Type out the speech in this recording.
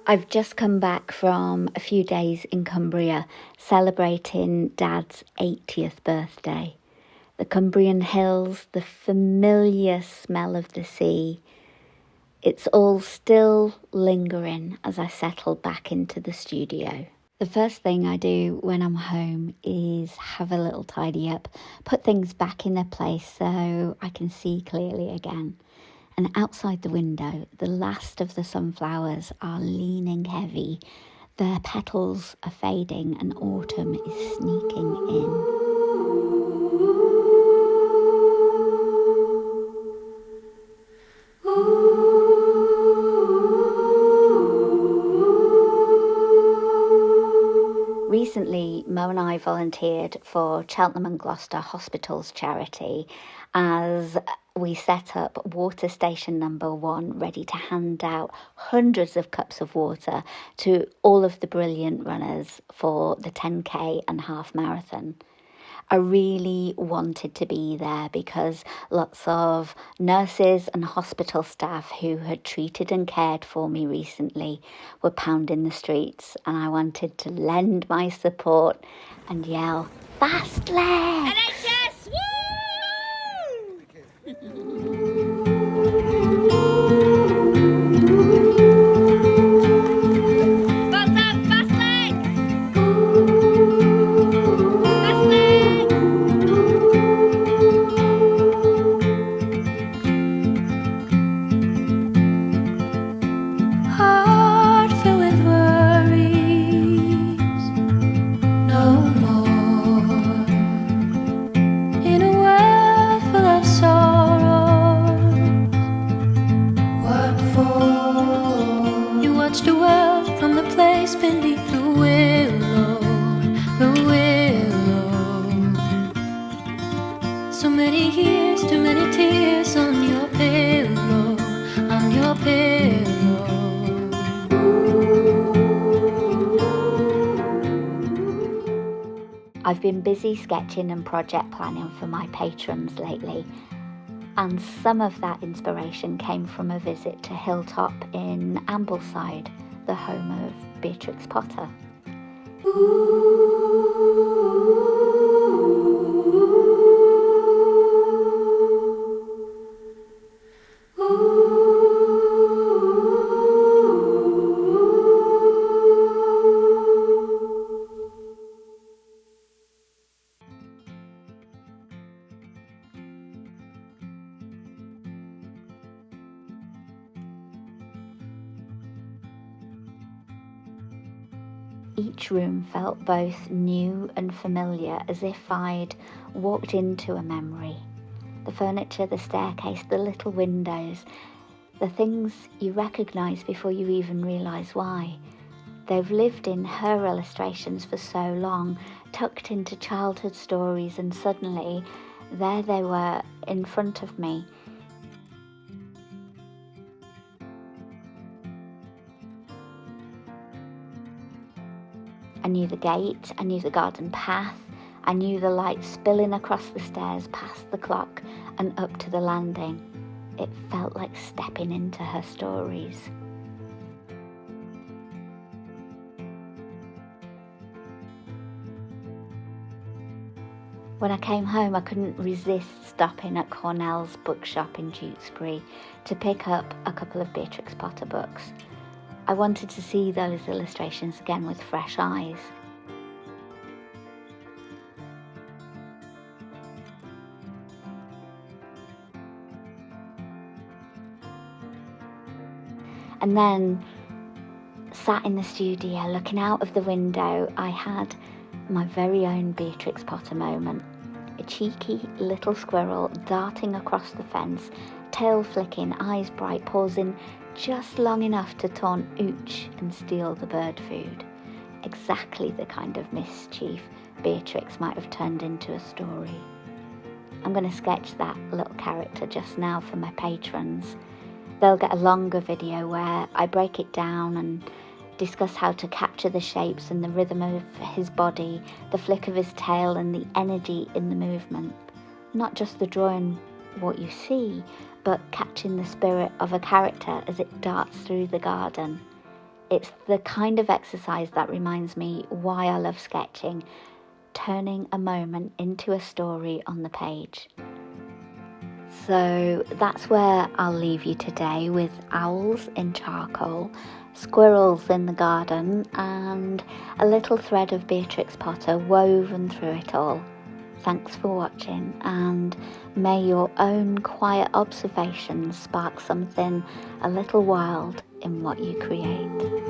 I've just come back from a few days in Cumbria celebrating Dad's 80th birthday. The Cumbrian hills, the familiar smell of the sea, it's all still lingering as I settle back into the studio. The first thing I do when I'm home is have a little tidy up, put things back in their place so I can see clearly again. And outside the window, the last of the sunflowers are leaning heavy. Their petals are fading and autumn is sneaking in. Recently, Mo and I volunteered for Cheltenham and Gloucester Hospitals charity as we set up water station number 1, ready to hand out hundreds of cups of water to all of the brilliant runners for the 10K and half marathon. I really wanted to be there because lots of nurses and hospital staff who had treated and cared for me recently were pounding the streets, and I wanted to lend my support and yell, "Fast legs!" NHS! Woo! What's up, fast legs? Fast legs! Heart filled with worries, no more. In a world full of sorrows, what for? You watch the world from the place beneath the willow, the willow. So many years, too many tears on your pillow, on your pillow. I've been busy sketching and project planning for my patrons lately, and some of that inspiration came from a visit to Hilltop in Ambleside, the home of Beatrix Potter. Each room felt both new and familiar, as if I'd walked into a memory. The furniture, the staircase, the little windows, the things you recognise before you even realise why. They've lived in her illustrations for so long, tucked into childhood stories, and suddenly there they were in front of me. I knew the gate, I knew the garden path, I knew the light spilling across the stairs past the clock and up to the landing. It felt like stepping into her stories. When I came home, I couldn't resist stopping at Cornell's bookshop in Tewkesbury to pick up a couple of Beatrix Potter books. I wanted to see those illustrations again with fresh eyes. And then, sat in the studio, looking out of the window, I had my very own Beatrix Potter moment. A cheeky little squirrel darting across the fence, tail flicking, eyes bright, pausing just long enough to taunt Ooch and steal the bird food. Exactly the kind of mischief Beatrix might have turned into a story. I'm going to sketch that little character just now for my patrons. they'll get a longer video where I break it down and discuss how to capture the shapes and the rhythm of his body, the flick of his tail and the energy in the movement. Not just the drawing what you see, but catching the spirit of a character as it darts through the garden. It's the kind of exercise that reminds me why I love sketching, turning a moment into a story on the page. So that's where I'll leave you today, with owls in charcoal, squirrels in the garden, and a little thread of Beatrix Potter woven through it all. Thanks for watching, and may your own quiet observations spark something a little wild in what you create.